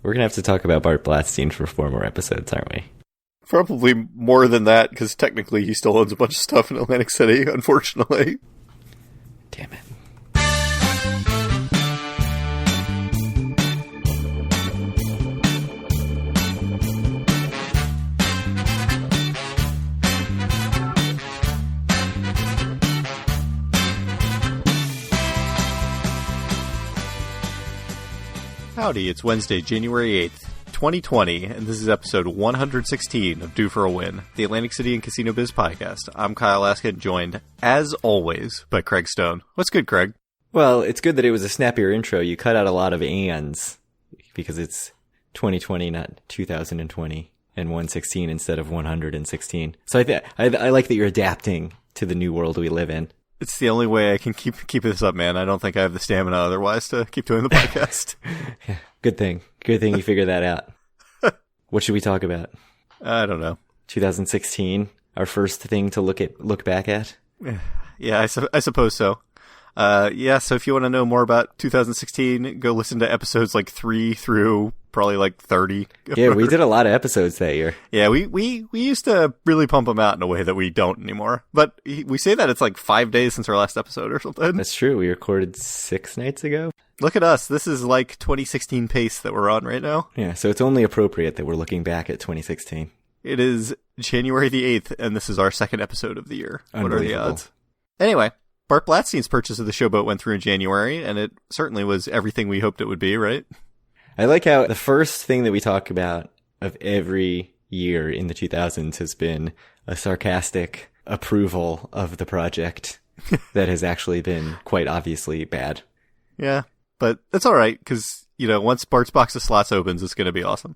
We're going to have to talk about Bart Blatstein for 4 more episodes, aren't we? Probably more than that, because technically he still owns a bunch of stuff in Atlantic City, unfortunately. Damn it. Howdy, it's Wednesday, January 8th, 2020, and this is episode 116 of Due for a Win, the Atlantic City and Casino Biz podcast. I'm Kyle Askin, joined, as always, by Craig Stone. What's good, Craig? Well, it's good that it was a snappier intro. You cut out a lot of ands, because it's 2020, not 2020, and 116 instead of 116. So I like that you're adapting to the new world we live in. It's the only way I can keep this up, man. I don't think I have the stamina otherwise to keep doing the podcast. Yeah, good thing you figured that out. What should we talk about? I don't know. 2016, our first thing to look back at? Yeah, I suppose so. So if you want to know more about 2016, go listen to episodes like 3 through probably like 30. Yeah, we did a lot of episodes that year. Yeah, we used to really pump them out in a way that we don't anymore. But we say that it's like 5 days since our last episode or something. That's true. We recorded 6 nights ago. Look at us. This is like 2016 pace that we're on right now. Yeah, so it's only appropriate that we're looking back at 2016. It is January the 8th, and this is our second episode of the year. What are the odds? Anyway, Bart Blatstein's purchase of the showboat went through in January, and it certainly was everything we hoped it would be, right? I like how the first thing that we talk about of every year in the 2000s has been a sarcastic approval of the project that has actually been quite obviously bad. Yeah, but that's all right, because, once Bart's Box of Slots opens, it's going to be awesome.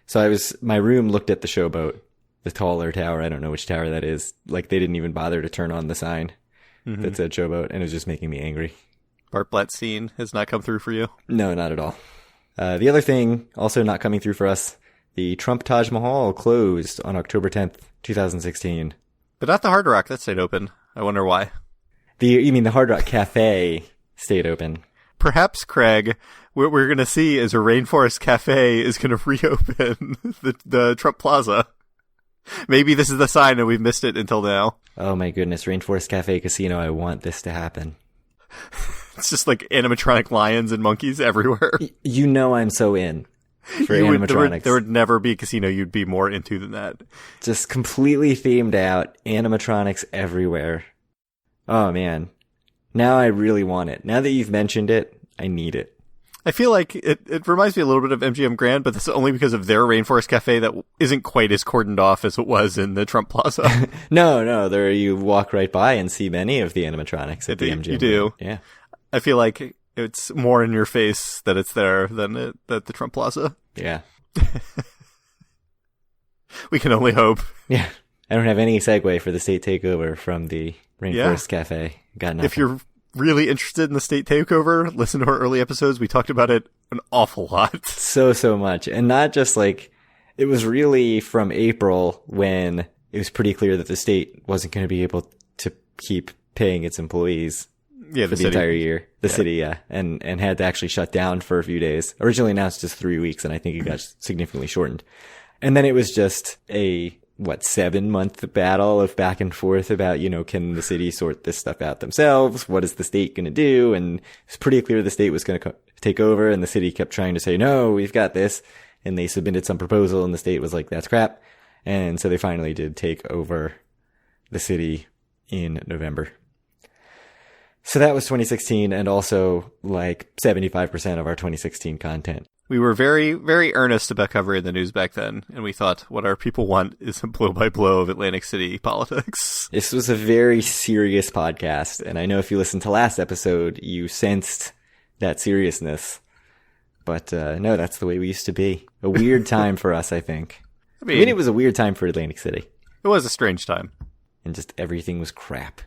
So my room looked at the showboat, the taller tower. I don't know which tower that is. Like, they didn't even bother to turn on the sign that said showboat, and it was just making me angry. Bart Blatstein has not come through for you? No, not at all. The other thing also not coming through for us, the Trump Taj Mahal closed on October 10th, 2016. But not the Hard Rock. That stayed open. I wonder why. You mean the Hard Rock Cafe stayed open? Perhaps, Craig, what we're going to see is a Rainforest Cafe is going to reopen the Trump Plaza. Maybe this is the sign and we've missed it until now. Oh my goodness, Rainforest Cafe Casino, I want this to happen. It's just like animatronic lions and monkeys everywhere. I'm so in for animatronics. There would never be a casino you'd be more into than that. Just completely themed out, animatronics everywhere. Oh man. Now I really want it. Now that you've mentioned it, I need it. I feel like it reminds me a little bit of MGM Grand, but that's only because of their Rainforest Cafe that isn't quite as cordoned off as it was in the Trump Plaza. No, there you walk right by and see many of the animatronics at the MGM. You do. Yeah. I feel like it's more in your face that it's there than at the Trump Plaza. Yeah. We can only hope. Yeah. I don't have any segue for the state takeover from the Rainforest Cafe. Got nothing. If you're really interested in the state takeover, listen to our early episodes. We talked about it an awful lot. So much. And not just like, it was really from April when it was pretty clear that the state wasn't going to be able to keep paying its employees for the entire year. The city, and had to actually shut down for a few days. Originally announced just 3 weeks, and I think it got significantly shortened. And then it was just a 7-month battle of back and forth about, can the city sort this stuff out themselves? What is the state going to do? And it's pretty clear the state was going to take over, and the city kept trying to say, no, we've got this. And they submitted some proposal, and the state was like, that's crap. And so they finally did take over the city in November. So that was 2016, and also like 75% of our 2016 content. We were very, very earnest about covering the news back then, and we thought what our people want is a blow-by-blow of Atlantic City politics. This was a very serious podcast, and I know if you listened to last episode, you sensed that seriousness. But no, that's the way we used to be. A weird time for us, I think. I mean, it was a weird time for Atlantic City. It was a strange time. And just everything was crap.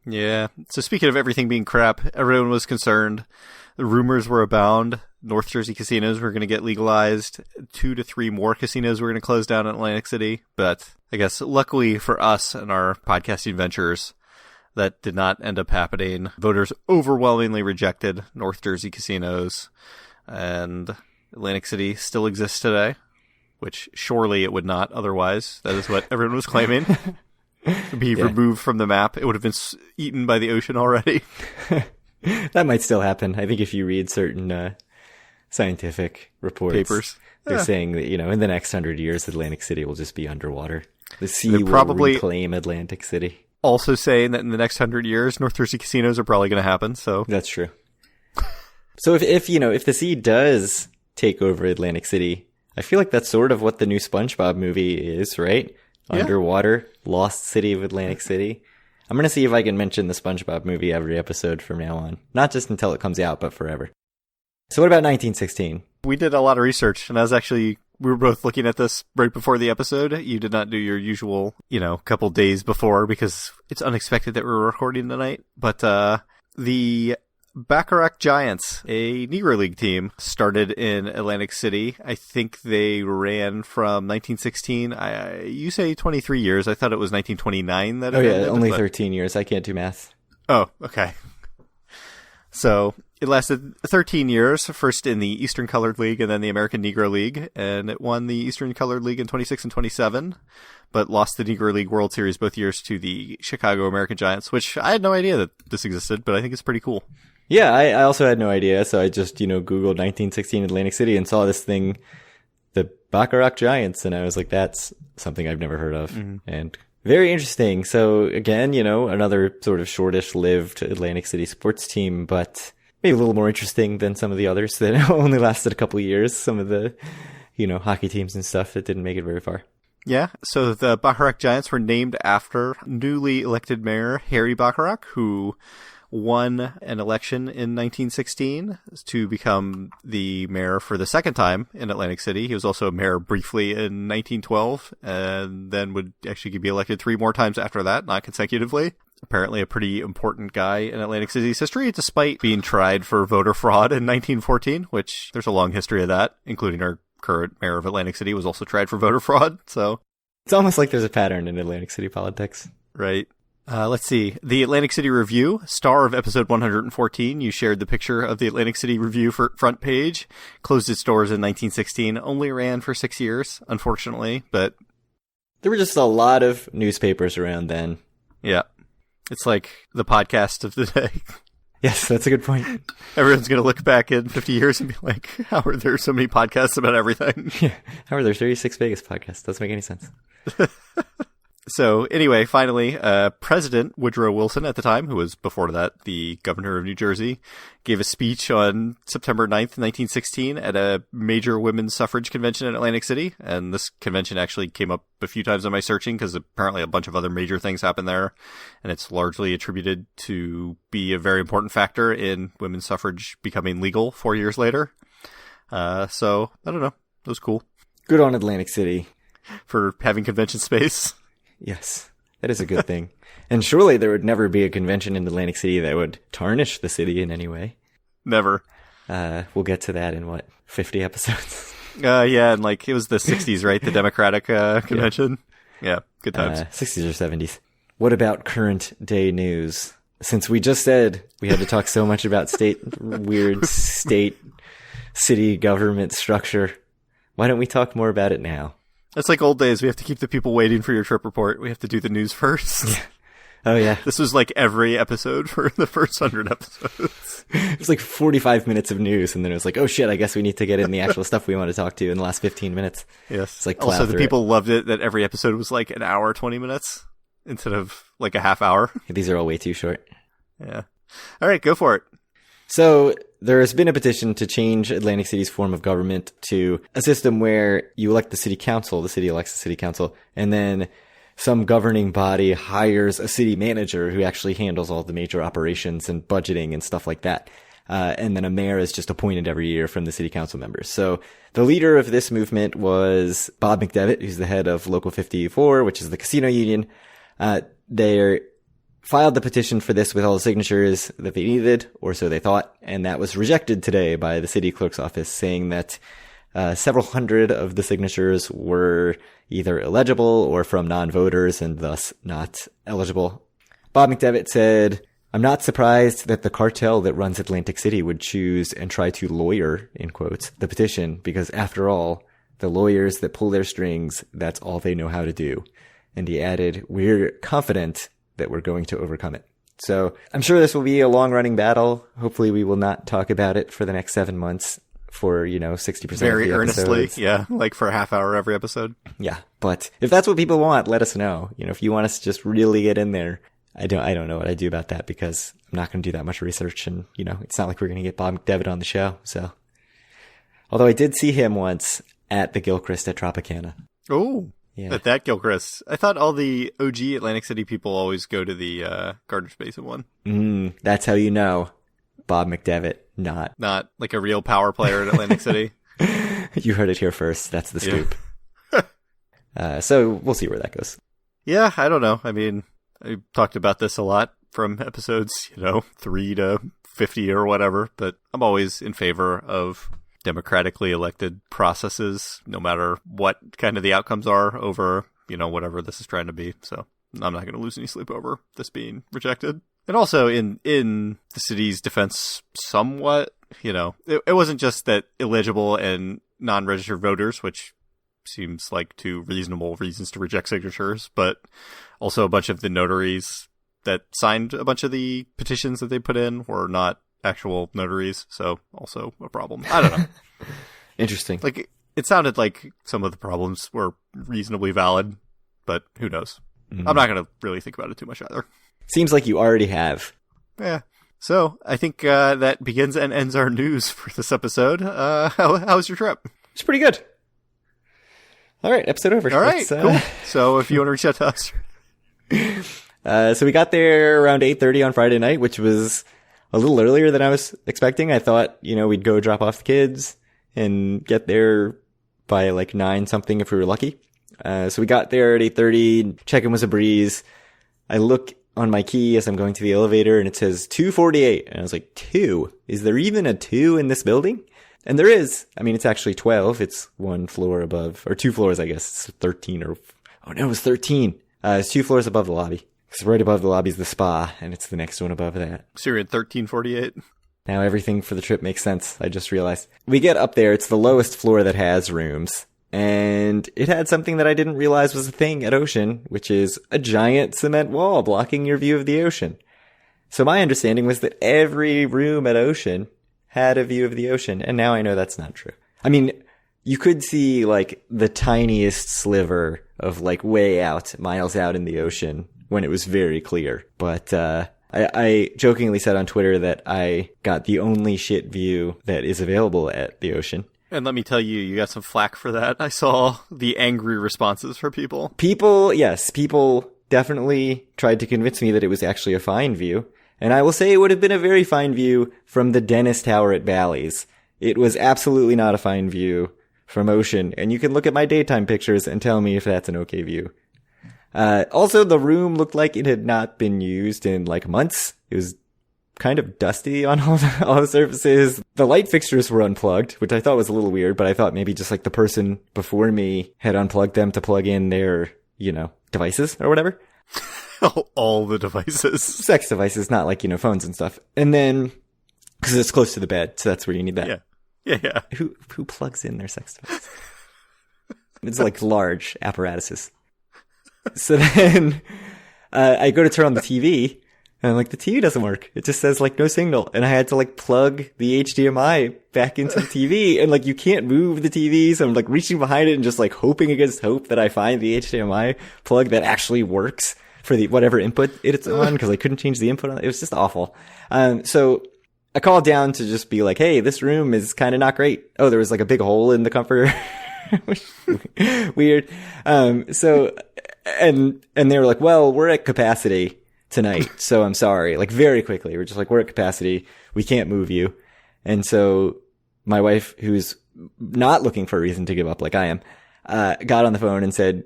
Yeah. So speaking of everything being crap, everyone was concerned. The rumors were abound. North Jersey casinos were going to get legalized. 2 to 3 more casinos were going to close down in Atlantic City. But I guess luckily for us and our podcasting ventures, that did not end up happening. Voters overwhelmingly rejected North Jersey casinos. And Atlantic City still exists today, which surely it would not otherwise. That is what everyone was claiming. To be removed from the map. It would have been eaten by the ocean already. That might still happen. I think if you read certain scientific reports, papers, they're saying that, in the next 100 years, Atlantic City will just be underwater. The sea will probably reclaim Atlantic City. Also saying that in the next 100 years, North Jersey casinos are probably going to happen. So that's true. So if the sea does take over Atlantic City, I feel like that's sort of what the new SpongeBob movie is, right? Yeah. Underwater, lost city of Atlantic City. I'm going to see if I can mention the SpongeBob movie every episode from now on. Not just until it comes out, but forever. So what about 1916? We did a lot of research, and we were both looking at this right before the episode. You did not do your usual, couple days before, because it's unexpected that we're recording tonight. But the Bacharach Giants, a Negro League team, started in Atlantic City. I think they ran from 1916. You say 23 years. I thought it was 1929 that it ended, only 13 years. I can't do math. Oh, okay. So it lasted 13 years, first in the Eastern Colored League and then the American Negro League, and it won the Eastern Colored League in 26 and 27, but lost the Negro League World Series both years to the Chicago American Giants, which I had no idea that this existed, but I think it's pretty cool. Yeah, I also had no idea, so I just, Googled 1916 Atlantic City and saw this thing, the Bacharach Giants, and I was like, that's something I've never heard of, and very interesting. So again, another sort of shortish-lived Atlantic City sports team, but maybe a little more interesting than some of the others that only lasted a couple of years, some of the, hockey teams and stuff that didn't make it very far. Yeah, so the Bacharach Giants were named after newly elected mayor Harry Bacharach, who won an election in 1916 to become the mayor for the second time in Atlantic City. He was also mayor briefly in 1912 and then would actually be elected 3 more times after that, not consecutively. Apparently a pretty important guy in Atlantic City's history, despite being tried for voter fraud in 1914, which there's a long history of that, including our current mayor of Atlantic City was also tried for voter fraud. So it's almost like there's a pattern in Atlantic City politics. Right. Let's see. The Atlantic City Review, star of episode 114, you shared the picture of the Atlantic City Review front page, closed its doors in 1916, only ran for 6 years, unfortunately, but there were just a lot of newspapers around then. Yeah. It's like the podcast of the day. Yes, that's a good point. Everyone's going to look back in 50 years and be like, how are there so many podcasts about everything? Yeah. How are there 36 Vegas podcasts? Doesn't make any sense. So anyway, finally, President Woodrow Wilson at the time, who was before that the governor of New Jersey, gave a speech on September 9th, 1916 at a major women's suffrage convention in Atlantic City. And this convention actually came up a few times in my searching because apparently a bunch of other major things happened there. And it's largely attributed to be a very important factor in women's suffrage becoming legal 4 years later. So I don't know. It was cool. Good on Atlantic City. For having convention space. Yes, that is a good thing. And surely there would never be a convention in Atlantic City that would tarnish the city in any way. Never. We'll get to that in, 50 episodes? Yeah, and it was the 60s, right? The Democratic convention? Yeah, good times. 60s or 70s. What about current day news? Since we just said we had to talk so much about weird state, city government structure, why don't we talk more about it now? It's like old days. We have to keep the people waiting for your trip report. We have to do the news first. Yeah. Oh, yeah. This was like every episode for the first 100 episodes. It was like 45 minutes of news, and then it was like, oh, shit, I guess we need to get in the actual stuff we want to talk to in the last 15 minutes. Yes. It's like also, the people loved it that every episode was like an hour, 20 minutes instead of like a half hour. These are all way too short. Yeah. All right, go for it. So there has been a petition to change Atlantic City's form of government to a system where you elect the city council, the city elects the city council, and then some governing body hires a city manager who actually handles all the major operations and budgeting and stuff like that. And then a mayor is just appointed every year from the city council members. So the leader of this movement was Bob McDevitt, who's the head of Local 54, which is the casino union. They filed the petition for this with all the signatures that they needed, or so they thought, and that was rejected today by the city clerk's office, saying that several hundred of the signatures were either illegible or from non-voters and thus not eligible. Bob McDevitt said, I'm not surprised that the cartel that runs Atlantic City would choose and try to lawyer, in quotes, the petition, because after all, the lawyers that pull their strings, that's all they know how to do. And he added, we're confident that we're going to overcome it. So I'm sure this will be a long-running battle. Hopefully we will not talk about it for the next 7 months for, 60% very of the earnestly. episodes. Yeah, like for a half hour every episode. Yeah, but if that's what people want, let us know. If you want us to just really get in there, I don't know what I do about that because I'm not going to do that much research, and it's not like we're going to get Bob McDevitt on the show. So, although I did see him once at the Gilchrist at Tropicana. Oh, yeah, at that Gilchrist. I thought all the OG Atlantic City people always go to the Gardner's Basin one. That's how you know Bob McDevitt not like a real power player in Atlantic City. You heard it here first. That's the scoop. So we'll see where that goes. Yeah, I don't know. I mean, I talked about this a lot from episodes, 3 to 50 or whatever, but I'm always in favor of democratically elected processes, no matter what kind of the outcomes are over, whatever this is trying to be. So I'm not going to lose any sleep over this being rejected. And also in the city's defense, somewhat, it wasn't just that illegible and non-registered voters, which seems like 2 reasonable reasons to reject signatures, but also a bunch of the notaries that signed a bunch of the petitions that they put in were not actual notaries, so also a problem. I don't know. Interesting. Like, it sounded like some of the problems were reasonably valid, but who knows? Mm-hmm. I'm not going to really think about it too much either. Seems like you already have. Yeah. So, I think that begins and ends our news for this episode. How was your trip? It's pretty good. All right, episode over. All right, cool. So if you want to reach out to us. So we got there around 8:30 on Friday night, which was a little earlier than I was expecting. I thought, we'd go drop off the kids and get there by like 9 something if we were lucky. So we got there at 8:30. Check-in was a breeze. I look on my key as I'm going to the elevator and it says 248. And I was like, 2? Is there even a 2 in this building? And there is. I mean, it's actually 12. It's 1 floor above, or 2 floors, I guess. It's 13 or, oh no, it's 13. It's 2 floors above the lobby. Because right above the lobby is the spa, and it's the next one above that. So you're at 1348? Now everything for the trip makes sense. I just realized. We get up there. It's the lowest floor that has rooms. And it had something that I didn't realize was a thing at Ocean, which is a giant cement wall blocking your view of the ocean. So my understanding was that every room at Ocean had a view of the ocean, and now I know that's not true. I mean, you could see like the tiniest sliver of like way out, miles out in the ocean when it was very clear. But I jokingly said on Twitter that I got the only shit view that is available at the ocean. And let me tell you, you got some flack for that. I saw the angry responses from people. People definitely tried to convince me that it was actually a fine view. And I will say it would have been a very fine view from the Dennis Tower at Bally's. It was absolutely not a fine view from Ocean. And you can look at my daytime pictures and tell me if that's an okay view. Also, the room looked like it had not been used in like months. It was kind of dusty on all the surfaces. The light fixtures were unplugged, which I thought was a little weird, but I thought maybe just like the person before me had unplugged them to plug in their, devices or whatever. All the devices. Sex devices, not like, phones and stuff. And then, because it's close to the bed, so that's where you need that. Yeah. Who plugs in their sex device? It's like large apparatuses. So then, I go to turn on the TV, and I'm like, the TV doesn't work. It just says like no signal. And I had to like plug the HDMI back into the TV, and like you can't move the TV, so I'm like reaching behind it and just like hoping against hope that I find the HDMI plug that actually works for the whatever input it's on, because I couldn't change the input on it. It was just awful. So I called down to just be like, hey, this room is kind of not great. Oh, there was like a big hole in the comforter. Weird. So, and they were like, well, we're at capacity tonight, so I'm sorry. Like very quickly, we're just like, we're at capacity. We can't move you. And so my wife, who's not looking for a reason to give up like I am, got on the phone and said,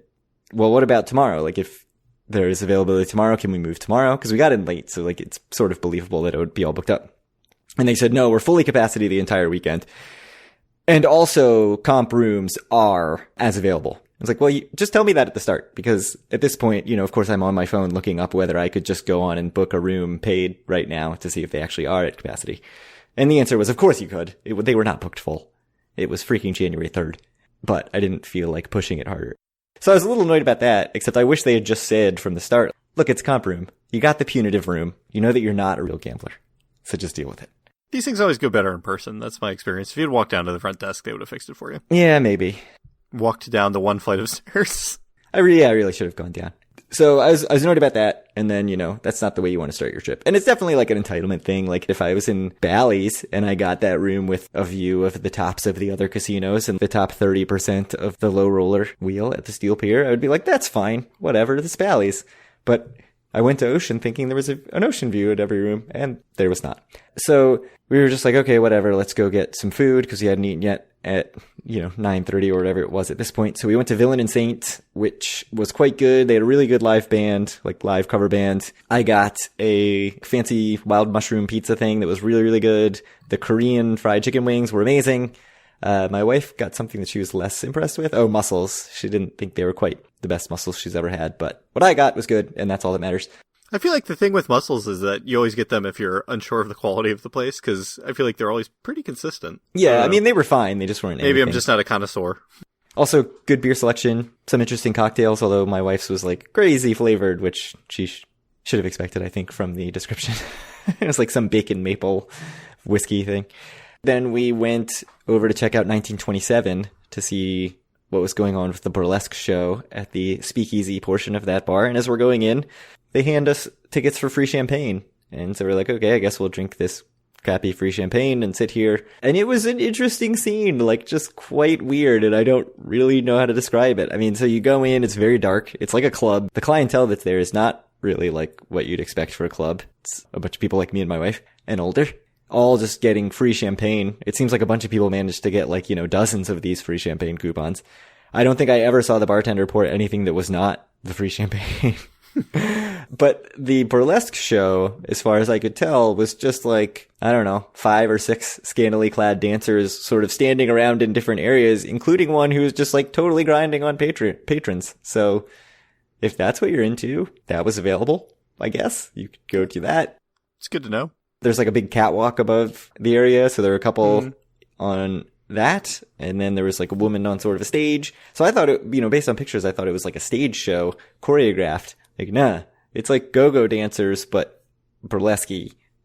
well, what about tomorrow? Like if there is availability tomorrow, can we move tomorrow? Because we got in late, so like it's sort of believable that it would be all booked up. And they said, no, we're fully capacity the entire weekend. And also comp rooms are as available. was like, well, just tell me that at the start, because at this point, of course I'm on my phone looking up whether I could just go on and book a room paid right now to see if they actually are at capacity. And the answer was, of course you could. They were not booked full. It was freaking January 3rd, but I didn't feel like pushing it harder. So I was a little annoyed about that, except I wish they had just said from the start, look, it's comp room. You got the punitive room. You know that you're not a real gambler. So just deal with it. These things always go better in person. That's my experience. If you had walked down to the front desk, they would have fixed it for you. Yeah, maybe. Walked down the one flight of stairs. I really should have gone down. So I was annoyed about that. And then, that's not the way you want to start your trip. And it's definitely like an entitlement thing. Like if I was in Bally's and I got that room with a view of the tops of the other casinos and the top 30% of the low roller wheel at the Steel Pier, I would be like, that's fine. Whatever, this Bally's. But I went to Ocean thinking there was an Ocean view at every room, and there was not. So we were just like, okay, whatever, let's go get some food, because we hadn't eaten yet at, 9:30 or whatever it was at this point. So we went to Villain and Saint, which was quite good. They had a really good live band, like live cover band. I got a fancy wild mushroom pizza thing that was really, really good. The Korean fried chicken wings were amazing. My wife got something that she was less impressed with. Oh, mussels. She didn't think they were quite the best mussels she's ever had, but what I got was good, and that's all that matters. I feel like the thing with mussels is that you always get them if you're unsure of the quality of the place, because I feel like they're always pretty consistent. Yeah, I mean, they were fine. They just weren't Maybe anything. I'm just not a connoisseur. Also, good beer selection, some interesting cocktails, although my wife's was like crazy flavored, which she should have expected, I think, from the description. It was like some bacon maple whiskey thing. Then we went over to check out 1927 to see what was going on with the burlesque show at the speakeasy portion of that bar. And as we're going in, they hand us tickets for free champagne. And so we're like, okay, I guess we'll drink this crappy free champagne and sit here. And it was an interesting scene, like just quite weird. And I don't really know how to describe it. I mean, so you go in, it's very dark. It's like a club. The clientele that's there is not really like what you'd expect for a club. It's a bunch of people like me and my wife and older, all just getting free champagne. It seems like a bunch of people managed to get like, dozens of these free champagne coupons. I don't think I ever saw the bartender pour anything that was not the free champagne. But the burlesque show, as far as I could tell, was just like, I don't know, 5 or 6 scantily clad dancers sort of standing around in different areas, including one who was just like totally grinding on patrons. So if that's what you're into, that was available, I guess. You could go to that. It's good to know. There's like a big catwalk above the area, so there were a couple on that, and then there was like a woman on sort of a stage. So I thought it, based on pictures, I thought it was like a stage show, choreographed. Like, nah, it's like go-go dancers, but burlesque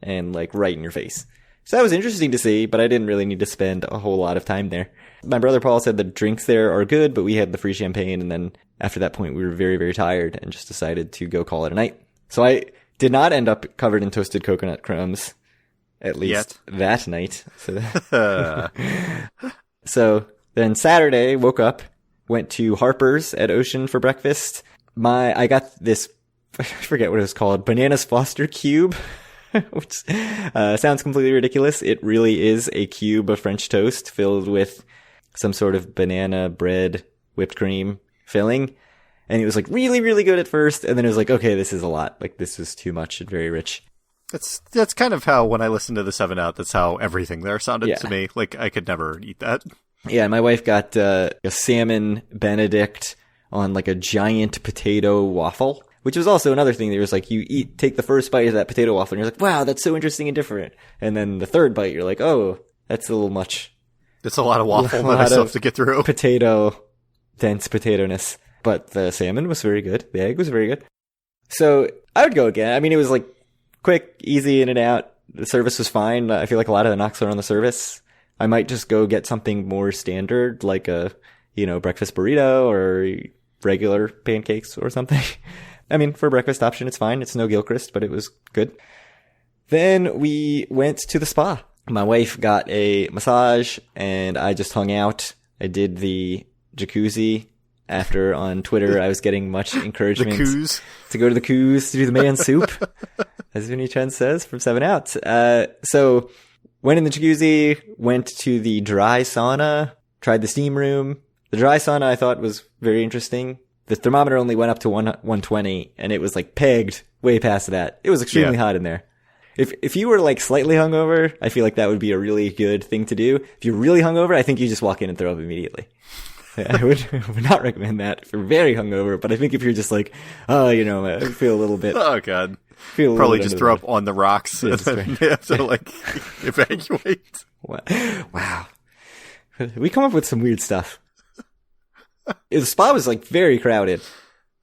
and like right in your face. So that was interesting to see, but I didn't really need to spend a whole lot of time there. My brother Paul said the drinks there are good, but we had the free champagne, and then after that point we were very, very tired and just decided to go call it a night. So I did not end up covered in toasted coconut crumbs, at least that night. So then Saturday, woke up, went to Harper's at Ocean for breakfast. I got this, I forget what it was called, Bananas Foster Cube, which sounds completely ridiculous. It really is a cube of French toast filled with some sort of banana bread whipped cream filling. And it was like really, really good at first. And then it was like, okay, this is a lot. Like, this is too much and very rich. That's kind of how, when I listened to the 7-Out, that's how everything there sounded to me. Like, I could never eat that. Yeah, my wife got a salmon Benedict on like a giant potato waffle, which was also another thing. There was like, take the first bite of that potato waffle, and you're like, wow, that's so interesting and different. And then the third bite, you're like, oh, that's a little much. It's a lot of waffle that I still have to get through. Dense potato-ness. But the salmon was very good. The egg was very good. So I would go again. I mean, it was like quick, easy, in and out. The service was fine. I feel like a lot of the knocks are on the service. I might just go get something more standard, like a, breakfast burrito or regular pancakes or something. I mean, for a breakfast option, it's fine. It's no Gilchrist, but it was good. Then we went to the spa. My wife got a massage and I just hung out. I did the jacuzzi. After on Twitter, I was getting much encouragement to go to the Coos to do the man soup, as Vinny Chen says from 7-Out. So went in the jacuzzi, went to the dry sauna, tried the steam room. The dry sauna I thought was very interesting. The thermometer only went up to 120, and it was like pegged way past that. It was extremely hot in there. If you were like slightly hungover, I feel like that would be a really good thing to do. If you're really hungover, I think you just walk in and throw up immediately. I would not recommend that if you're very hungover, but I think if you're just like, oh, I feel a little bit. Oh, God. Probably just throw up on the rocks and then you have to, evacuate. Wow. We come up with some weird stuff. The spa was, very crowded.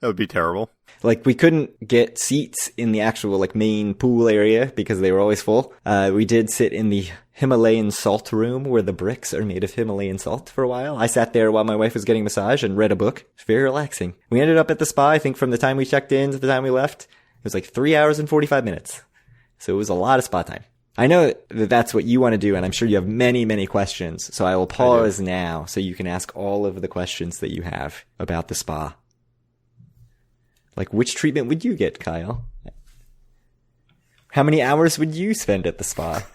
That would be terrible. We couldn't get seats in the actual, main pool area because they were always full. We did sit in the Himalayan salt room where the bricks are made of Himalayan salt for a while. I sat there while my wife was getting a massage and read a book. It's very relaxing. We ended up at the spa, I think, from the time we checked in to the time we left. It was 3 hours and 45 minutes. So it was a lot of spa time. I know that that's what you want to do, and I'm sure you have many, many questions. So I will pause now so you can ask all of the questions that you have about the spa. Which treatment would you get, Kyle? How many hours would you spend at the spa?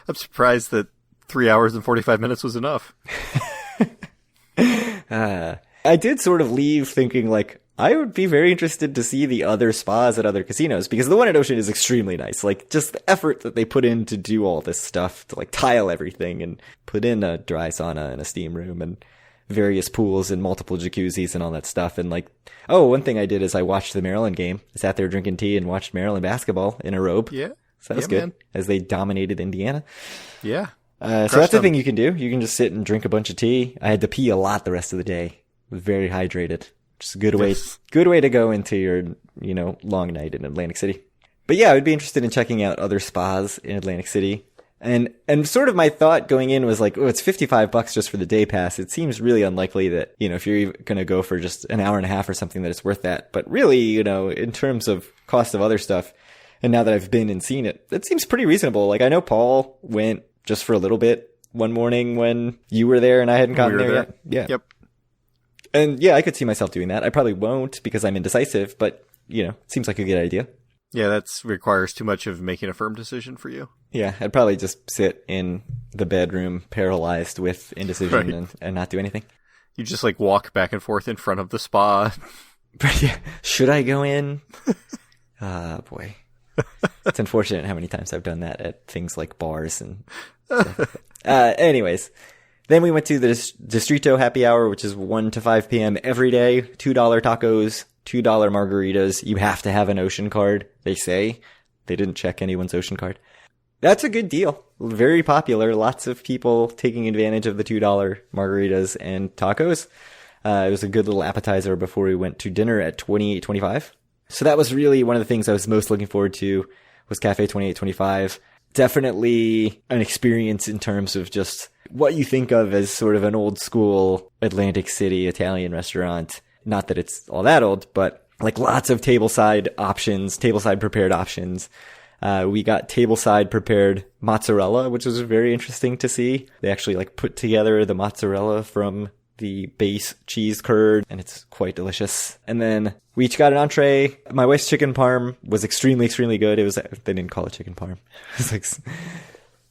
I'm surprised that 3 hours and 45 minutes was enough. I did sort of leave thinking, I would be very interested to see the other spas at other casinos, because the one at Ocean is extremely nice. Just the effort that they put in to do all this stuff, to, tile everything and put in a dry sauna and a steam room and various pools and multiple jacuzzis and all that stuff. And one thing I did is I watched the Maryland game. I sat there drinking tea and watched Maryland basketball in a robe. Yeah. So that was good, man. As they dominated Indiana. Yeah. So that's the thing you can do. You can just sit and drink a bunch of tea. I had to pee a lot the rest of the day. I was very hydrated. Just a good way to go into your, long night in Atlantic City. But yeah, I would be interested in checking out other spas in Atlantic City. And sort of my thought going in was it's $55 just for the day pass. It seems really unlikely that, if you're going to go for just an hour and a half or something, that it's worth that. But really, in terms of cost of other stuff, and now that I've been and seen it, it seems pretty reasonable. I know Paul went just for a little bit one morning when you were there and I hadn't gotten there yet. Yeah. Yep. And yeah, I could see myself doing that. I probably won't because I'm indecisive, but, it seems like a good idea. Yeah, that requires too much of making a firm decision for you. Yeah, I'd probably just sit in the bedroom paralyzed with indecision and not do anything. You just walk back and forth in front of the spa. But yeah, should I go in? Boy. It's unfortunate how many times I've done that at things like bars and stuff. Anyways, then we went to the Distrito happy hour, which is 1 to 5 p.m. every day. $2 tacos, $2 margaritas. You have to have an Ocean card, they say. They didn't check anyone's Ocean card. That's a good deal. Very popular. Lots of people taking advantage of the $2 margaritas and tacos. It was a good little appetizer before we went to dinner at $28.25. So that was really one of the things I was most looking forward to, was Cafe 2825. Definitely an experience in terms of just what you think of as sort of an old school Atlantic City Italian restaurant. Not that it's all that old, but lots of tableside prepared options. We got tableside prepared mozzarella, which was very interesting to see. They actually put together the mozzarella from the base cheese curd, and it's quite delicious. And then we each got an entree. My wife's chicken parm was extremely, extremely good. They didn't call it chicken parm. It was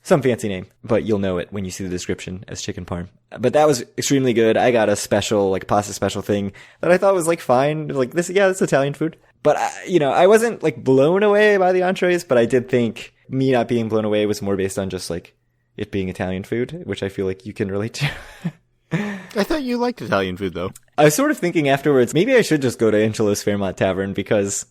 some fancy name, but you'll know it when you see the description as chicken parm. But that was extremely good. I got a special, pasta special thing that I thought was fine. This Italian food. But I wasn't blown away by the entrees, but I did think me not being blown away was more based on just it being Italian food, which I feel you can relate to. I thought you liked Italian food, though. I was sort of thinking afterwards, maybe I should just go to Angelo's Fairmont Tavern, because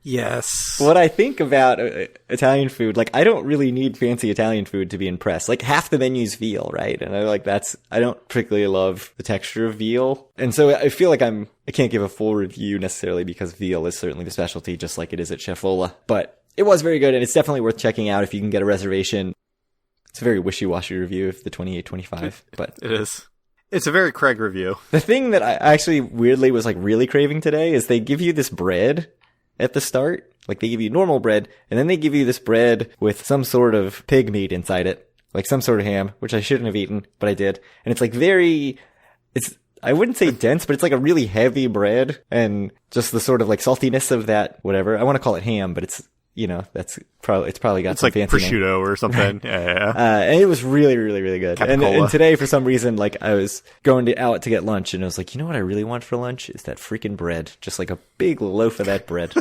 yes, what I think about Italian food, I don't really need fancy Italian food to be impressed. Half the menu's veal, right? And I don't particularly love the texture of veal. And so I feel I can't give a full review necessarily, because veal is certainly the specialty, just like it is at Chef Lola. But it was very good, and it's definitely worth checking out if you can get a reservation. It's a very wishy-washy review of the 2825, but it is. It's a very Craig review. The thing that I actually weirdly was really craving today is they give you this bread at the start. They give you normal bread, and then they give you this bread with some sort of pig meat inside it. Some sort of ham, which I shouldn't have eaten, but I did. And it's I wouldn't say dense, but it's a really heavy bread, and just the sort of saltiness of that, whatever. I want to call it ham, but it's, it's probably got some fancy prosciutto name. Or something. Yeah. And it was really, really, really good. And today, for some reason, I was going out to get lunch, and I was you know what I really want for lunch is that freaking bread. Just a big loaf of that bread.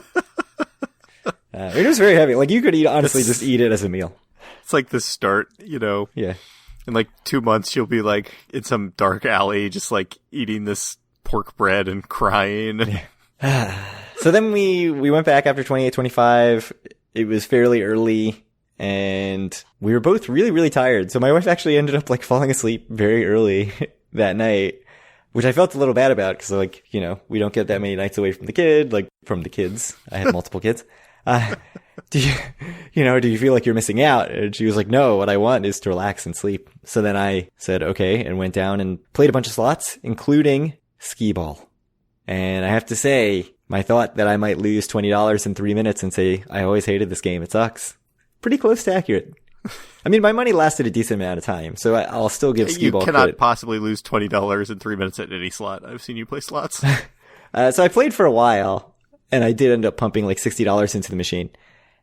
It was very heavy. You could honestly just eat it as a meal. It's the start, Yeah. In like 2 months, you'll be like in some dark alley, just like eating this pork bread and crying. Yeah. So then we went back after 28, 25. It was fairly early and we were both really, really tired. So my wife actually ended up like falling asleep very early that night, which I felt a little bad about because like, you know, we don't get that many nights away from the kids. I had multiple kids. Do you feel like you're missing out? And she was like, no, what I want is to relax and sleep. So then I said, okay, and went down and played a bunch of slots, including skee ball. And I have to say, my thought that I might lose $20 in 3 minutes and say, I always hated this game, it sucks, pretty close to accurate. I mean, my money lasted a decent amount of time, so I'll still give skee ball credit. You cannot possibly lose $20 in 3 minutes at any slot. I've seen you play slots. So I played for a while, and I did end up pumping like $60 into the machine.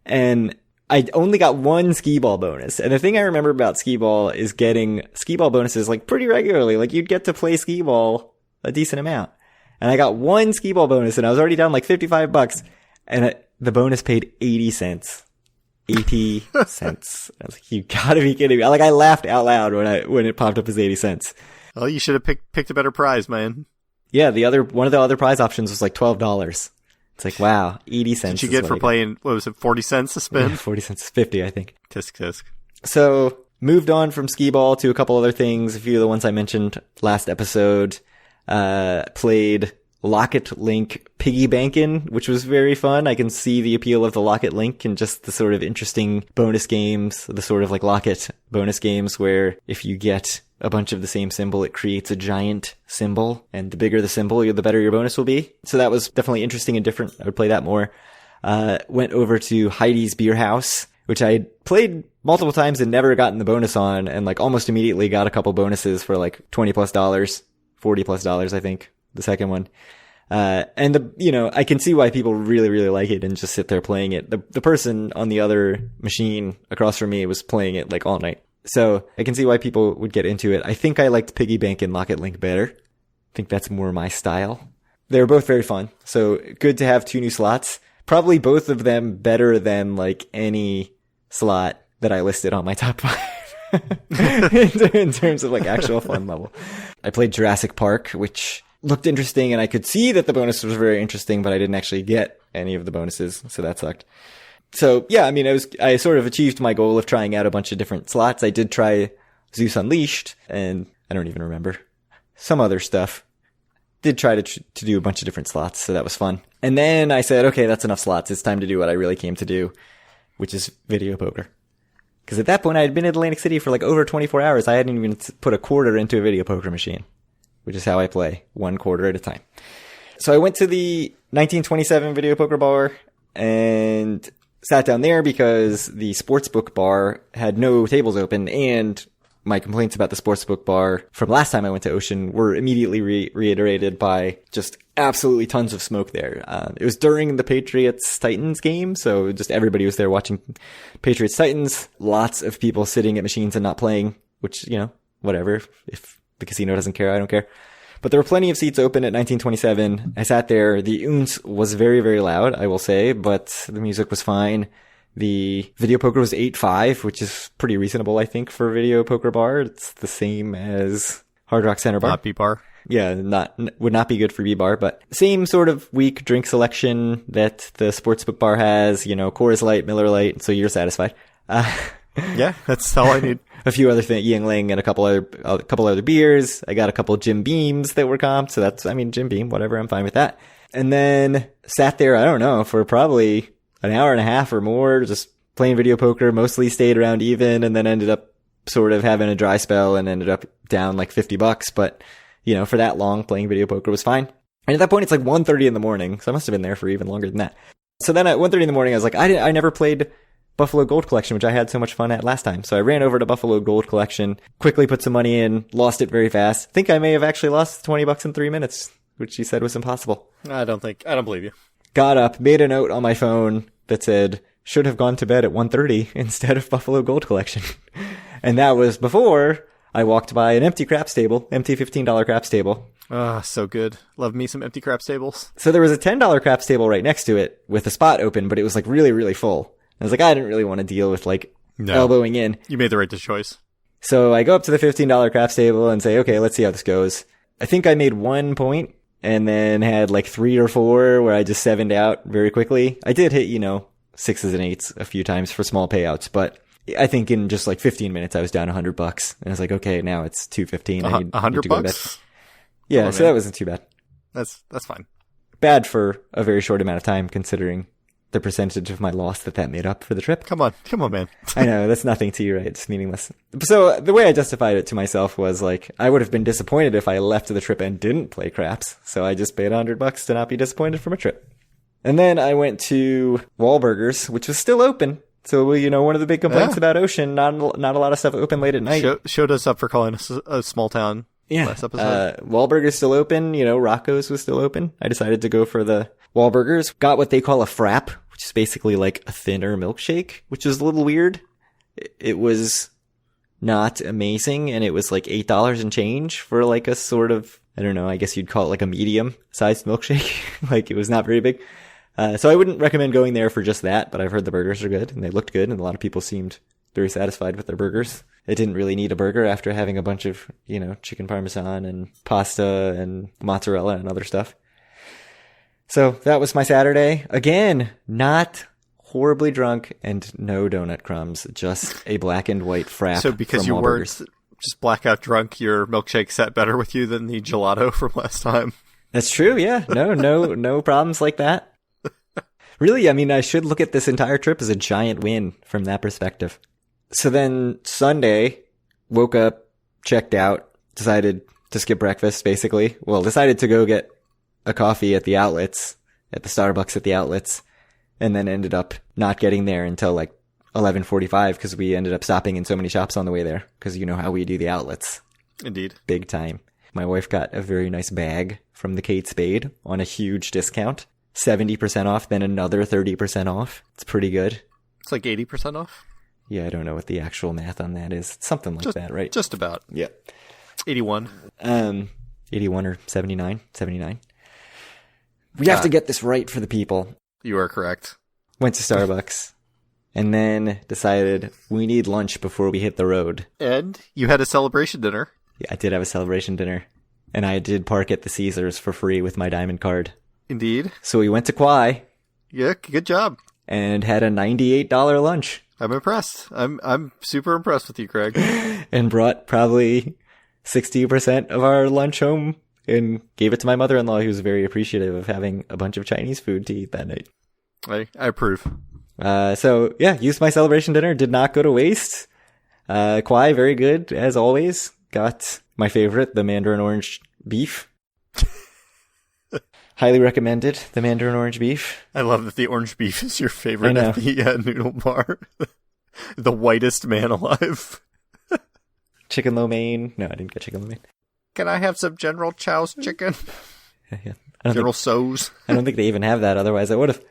And I only got one skee ball bonus. And the thing I remember about skee ball is getting skee ball bonuses like pretty regularly. Like you'd get to play skee ball a decent amount. And I got one skee ball bonus and I was already down like $55 and the bonus paid 80 cents. 80 cents. I was like, you gotta be kidding me. Like I laughed out loud when it popped up as 80 cents. Oh, you should have picked a better prize, man. Yeah, one of the other prize options was like $12. It's like, wow, 80 cents. Did you get for playing, what was it, 40 cents a spin? Yeah, 40 cents, 50, I think. Tisk, tisk. So, moved on from skee ball to a couple other things. A few of the ones I mentioned last episode. Played Locket Link Piggy Bankin', which was very fun. I can see the appeal of the Locket Link and just the sort of interesting bonus games, the sort of like Locket bonus games where if you get a bunch of the same symbol, it creates a giant symbol, and the bigger the symbol, the better your bonus will be. So that was definitely interesting and different. I would play that more. Went over to Heidi's Beer House, which I had played multiple times and never gotten the bonus on, and like almost immediately got a couple bonuses for like $20+, $40+, I think, the second one. And I can see why people really, really like it and just sit there playing it. The person on the other machine across from me was playing it like all night. So I can see why people would get into it. I think I liked Piggy Bank and Locket Link better. I think that's more my style. They were both very fun. So good to have two new slots. Probably both of them better than like any slot that I listed on my top 5 in terms of like actual fun level. I played Jurassic Park, which looked interesting, and I could see that the bonus was very interesting, but I didn't actually get any of the bonuses, so that sucked. So yeah, I mean, I sort of achieved my goal of trying out a bunch of different slots. I did try Zeus Unleashed, and I don't even remember some other stuff. Did try to do a bunch of different slots, so that was fun. And then I said, okay, that's enough slots. It's time to do what I really came to do, which is video poker. Because at that point, I had been in Atlantic City for like over 24 hours. I hadn't even put a quarter into a video poker machine, which is how I play, one quarter at a time. So I went to the 1927 video poker bar and sat down there because the sportsbook bar had no tables open, and my complaints about the sportsbook bar from last time I went to Ocean were immediately reiterated by just absolutely tons of smoke there. It was during the Patriots-Titans game, so just everybody was there watching Patriots-Titans. Lots of people sitting at machines and not playing, which, whatever. If the casino doesn't care, I don't care. But there were plenty of seats open at 1927. I sat there. The ounce was very, very loud, I will say, but the music was fine. The video poker was 8.5, which is pretty reasonable, I think, for a video poker bar. It's the same as Hard Rock Center Bar. Not B-Bar. Yeah, would not be good for B-Bar, but same sort of weak drink selection that the sportsbook bar has, Coors Light, Miller Lite, so you're satisfied. Yeah, that's all I need. A few other things, Yingling and a couple other beers. I got a couple Jim Beams that were comped, so Jim Beam, whatever, I'm fine with that. And then sat there, I don't know, for probably an hour and a half or more, just playing video poker, mostly stayed around even, and then ended up sort of having a dry spell and ended up down like $50. But, for that long, playing video poker was fine. And at that point, it's like 1:30 in the morning, so I must have been there for even longer than that. So then at 1:30 in the morning, I was like, I never played Buffalo Gold Collection, which I had so much fun at last time. So I ran over to Buffalo Gold Collection, quickly put some money in, lost it very fast. I think I may have actually lost $20 in 3 minutes, which he said was impossible. I don't believe you. Got up, made a note on my phone that said, should have gone to bed at 1:30 instead of Buffalo Gold Collection. And that was before I walked by an empty craps table, empty $15 craps table. Ah, so good. Love me some empty craps tables. So there was a $10 craps table right next to it with a spot open, but it was like really, really full. I was like, I didn't really want to deal with elbowing in. You made the right choice. So I go up to the $15 craps table and say, okay, let's see how this goes. I think I made 1 point and then had like 3 or 4 where I just sevened out very quickly. I did hit, 6s and 8s a few times for small payouts, but I think in just like 15 minutes I was down $100 and I was like, okay, now it's $2.15. I need $100? to go to bed. Yeah, so that wasn't too bad. That's fine. Bad for a very short amount of time considering the percentage of my loss that made up for the trip. Come on, man. I know, that's nothing to you, right? It's meaningless. So the way I justified it to myself was like, I would have been disappointed if I left the trip and didn't play craps. So I just paid $100 to not be disappointed from a trip. And then I went to Wahlburgers, which was still open. So, one of the big complaints about Ocean, not a lot of stuff open late at night. Showed us up for calling us a small town. Yeah. Last episode. Wahlburgers still open. Rocco's was still open. I decided to go for the Wahlburgers. Got what they call a frap, which is basically like a thinner milkshake, which is a little weird. It was not amazing, and it was like $8 and change for like a sort of, I don't know, I guess you'd call it like a medium-sized milkshake. Like, it was not very big. So I wouldn't recommend going there for just that, but I've heard the burgers are good, and they looked good, and a lot of people seemed very satisfied with their burgers. It didn't really need a burger after having a bunch of, chicken parmesan and pasta and mozzarella and other stuff. So that was my Saturday. Again, not horribly drunk and no donut crumbs, just a black and white frap. So because you weren't just blackout drunk, your milkshake sat better with you than the gelato from last time. That's true, yeah. No problems like that. Really, I should look at this entire trip as a giant win from that perspective. So then Sunday, woke up, checked out, decided to skip breakfast, basically. Well, decided to go get a coffee at the outlets, at the Starbucks at the outlets, and then ended up not getting there until like 11:45 because we ended up stopping in so many shops on the way there because you know how we do the outlets. Indeed. Big time. My wife got a very nice bag from the Kate Spade on a huge discount. 70% off, then another 30% off. It's pretty good. It's like 80% off? Yeah, I don't know what the actual math on that is. It's something like that, right? Just about. Yeah. 81. 81 or 79. 79. We have to get this right for the people. You are correct. Went to Starbucks and then decided we need lunch before we hit the road. And you had a celebration dinner. Yeah, I did have a celebration dinner. And I did park at the Caesars for free with my Diamond card. Indeed. So we went to Kauai. Yeah, good job. And had a $98 lunch. I'm impressed. I'm super impressed with you, Craig. And brought probably 60% of our lunch home and gave it to my mother-in-law, who was very appreciative of having a bunch of Chinese food to eat that night. I approve. So yeah, used my celebration dinner. Did not go to waste. Kauai, very good as always. Got my favorite, the mandarin orange beef. Highly recommended, the mandarin orange beef. I love that the orange beef is your favorite at the noodle bar. The whitest man alive. Chicken lo mein. No, I didn't get chicken lo mein. Can I have some General Chow's chicken? Yeah. General Tso's. I don't think they even have that, otherwise I would have.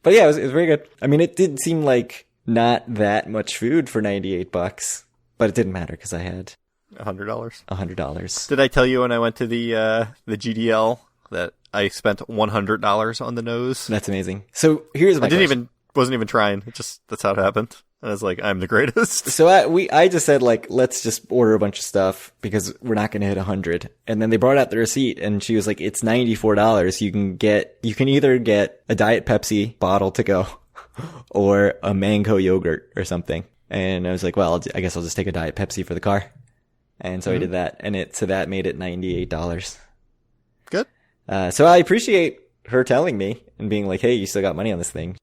But yeah, it was very good. It did seem like not that much food for $98, but it didn't matter because I had $100. $100. Did I tell you when I went to the GDL that I spent $100 on the nose? That's amazing. So here's my question. Wasn't even trying. That's how it happened. And I was like, I'm the greatest. So I just said like, let's just order a bunch of stuff because we're not going to hit 100. And then they brought out the receipt and she was like, it's $94. You can either get a Diet Pepsi bottle to go or a mango yogurt or something. And I was like, well, I guess I'll just take a Diet Pepsi for the car. And so I did that. And that made it $98. Good. So I appreciate her telling me and being like, hey, you still got money on this thing.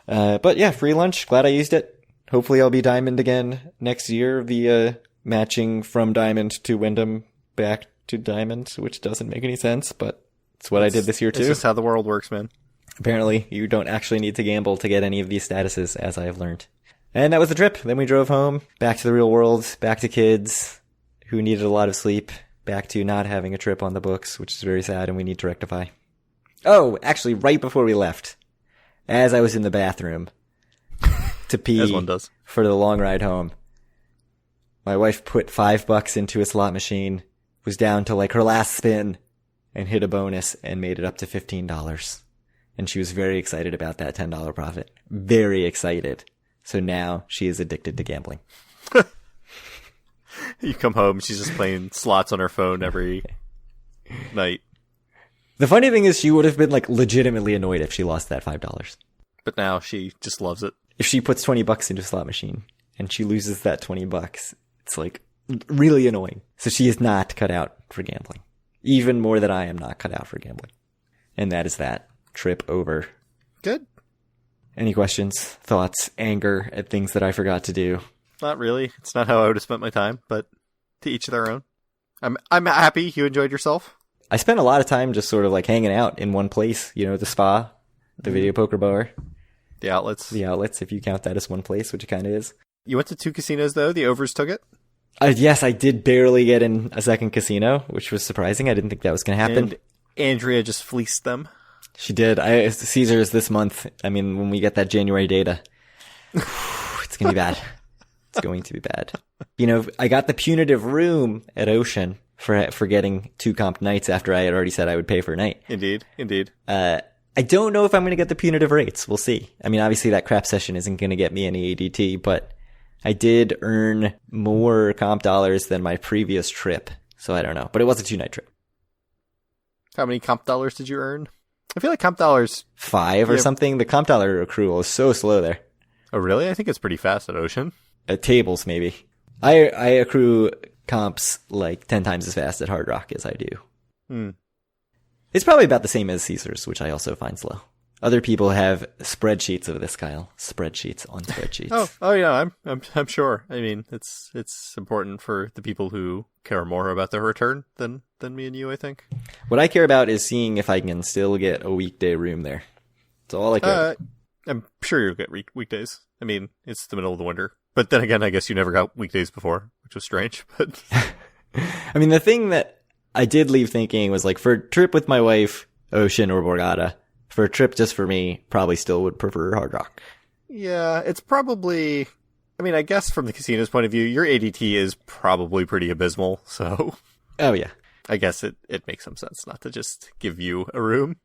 But yeah, free lunch. Glad I used it. Hopefully I'll be Diamond again next year via matching from Diamond to Wyndham back to Diamond, which doesn't make any sense, but it's what I did this year too. It's just how the world works, man. Apparently you don't actually need to gamble to get any of these statuses, as I have learned. And that was the trip. Then we drove home, back to the real world, back to kids who needed a lot of sleep, back to not having a trip on the books, which is very sad and we need to rectify. Oh, actually, right before we left, as I was in the bathroom to pee as one does. For the long ride home, my wife put $5 into a slot machine, was down to like her last spin, and hit a bonus and made it up to $15. And she was very excited about that $10 profit. Very excited. So now she is addicted to gambling. You come home, she's just playing slots on her phone every night. The funny thing is she would have been like legitimately annoyed if she lost that $5. But now she just loves it. If she puts $20 into a slot machine and she loses that $20, it's like really annoying. So she is not cut out for gambling. Even more than I am not cut out for gambling. And that is that. Trip over. Good. Any questions, thoughts, anger at things that I forgot to do? Not really. It's not how I would have spent my time, but to each their own. I'm happy you enjoyed yourself. I spent a lot of time just sort of like hanging out in one place. You know, the spa, the video poker bar. The outlets. The outlets, if you count that as one place, which it kind of is. You went to 2 casinos, though? The overs took it? Yes, I did barely get in a second casino, which was surprising. I didn't think that was going to happen. And Andrea just fleeced them. She did. Caesars this month. I mean, when we get that January data, it's going to be bad. It's going to be bad. You know, I got the punitive room at Ocean for getting 2 comp nights after I had already said I would pay for a night. Indeed. I don't know if I'm going to get the punitive rates. We'll see. I mean, obviously that crap session isn't going to get me any ADT, but I did earn more comp dollars than my previous trip. So I don't know. But it was a 2-night trip. How many comp dollars did you earn? I feel like comp dollars... 5 or something. The comp dollar accrual is so slow there. Oh, really? I think it's pretty fast at Ocean. At tables, maybe. I accrue comps like 10 times as fast at Hard Rock as I do. It's probably about the same as Caesars, which I also find slow. Other people have spreadsheets of this, Kyle. Spreadsheets on spreadsheets. Oh yeah, I'm sure. I mean, it's important for the people who care more about their return than me and you, I think. What I care about is seeing if I can still get a weekday room there. That's all I care. I'm sure you'll get weekdays. I mean, it's the middle of the winter. But then again, I guess you never got weekdays before, which was strange. But I mean, the thing that I did leave thinking was like, for a trip with my wife, Ocean or Borgata. For a trip just for me, probably still would prefer Hard Rock. Yeah, it's probably... I mean, I guess from the casino's point of view, your ADT is probably pretty abysmal, so... Oh, yeah. I guess it makes some sense not to just give you a room.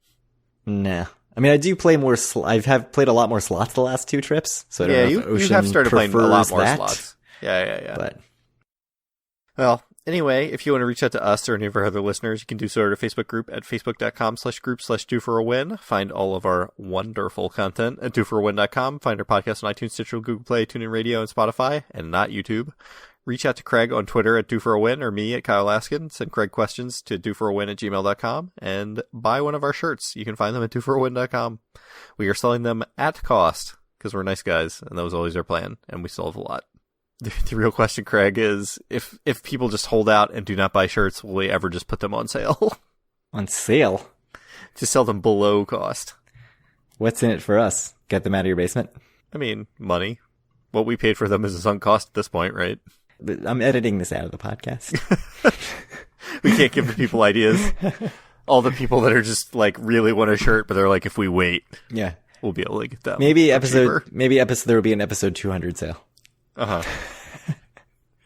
Nah. I mean, I do play more... I have played a lot more slots the last 2 trips, so I don't know if Ocean you have started playing a lot more that. Slots. Yeah. But... Well, anyway, if you want to reach out to us or any of our other listeners, you can do so at our Facebook group at facebook.com/group/DoForAWin. Find all of our wonderful content at DoForAWin.com. Find our podcast on iTunes, Stitcher, Google Play, TuneIn Radio, and Spotify, and not YouTube. Reach out to Craig on Twitter at DoForAWin or me at Kyle Laskin. Send Craig questions to DoForAWin@gmail.com and buy one of our shirts. You can find them at DoForAWin.com. We are selling them at cost because we're nice guys, and that was always our plan, and we still have a lot. The real question, Craig, is if people just hold out and do not buy shirts, will we ever just put them on sale? On sale? To sell them below cost. What's in it for us? Get them out of your basement? I mean, money. What we paid for them is sunk cost at this point, right? But I'm editing this out of the podcast. We can't give the people ideas. All the people that are just like really want a shirt, but they're like, if we wait, yeah, we'll be able to get them. Maybe there will be an episode 200 sale.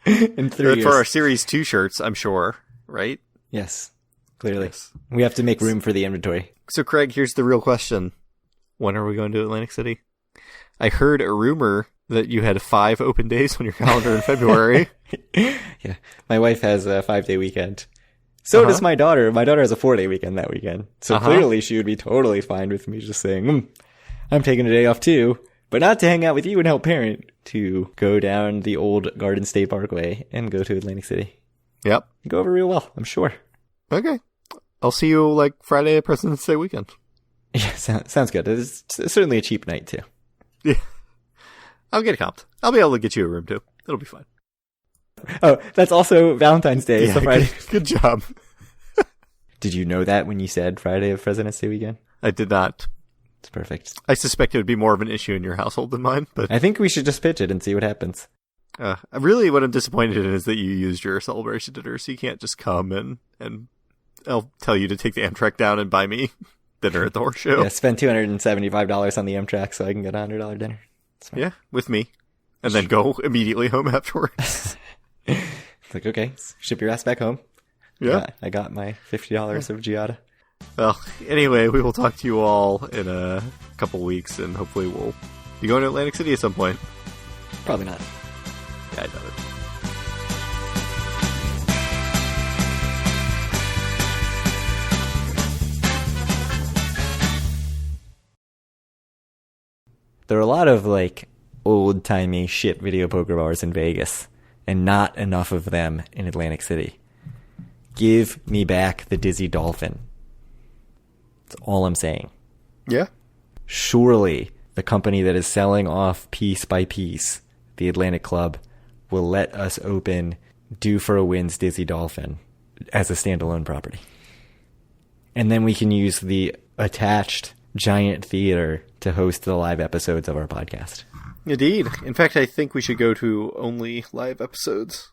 In 3 years. For our Series 2 shirts, I'm sure, right? Yes, clearly. Yes. We have to make room for the inventory. So, Craig, here's the real question. When are we going to Atlantic City? I heard a rumor that you had 5 open days on your calendar in February. Yeah, my wife has a 5-day weekend. So does my daughter. My daughter has a 4-day weekend that weekend. So clearly she would be totally fine with me just saying, I'm taking a day off too, but not to hang out with you and help parent, to go down the old Garden State Parkway and go to Atlantic City. Yep. Go over real well, I'm sure. Okay. I'll see you like Friday at President's Day weekend. Yeah, sounds good. It's certainly a cheap night too. Yeah. I'll get comped. I'll be able to get you a room too. It'll be fine. Oh, that's also Valentine's Day. Yeah, so Friday. Good job. Did you know that when you said Friday of President's Day weekend? I did not. It's perfect. I suspect it would be more of an issue in your household than mine, but I think we should just pitch it and see what happens. Really, what I'm disappointed in is that you used your celebration dinner, so you can't just come and I'll tell you to take the Amtrak down and buy me dinner at the horse show. Yeah, spend $275 on the Amtrak so I can get a $100 dinner. Yeah, with me. And then go immediately home afterwards. It's like, okay, ship your ass back home. Yeah. I got my $50 of Giada. Well, anyway, we will talk to you all in a couple weeks, and hopefully we'll be going to Atlantic City at some point. Probably not. Yeah, I doubt it. There are a lot of, like, old-timey shit video poker bars in Vegas, and not enough of them in Atlantic City. Give me back the Dizzy Dolphin. That's all I'm saying. Yeah. Surely the company that is selling off piece by piece the Atlantic Club will let us open Due for a Win's Dizzy Dolphin as a standalone property. And then we can use the attached giant theater to host the live episodes of our podcast. Indeed. In fact, I think we should go to only live episodes.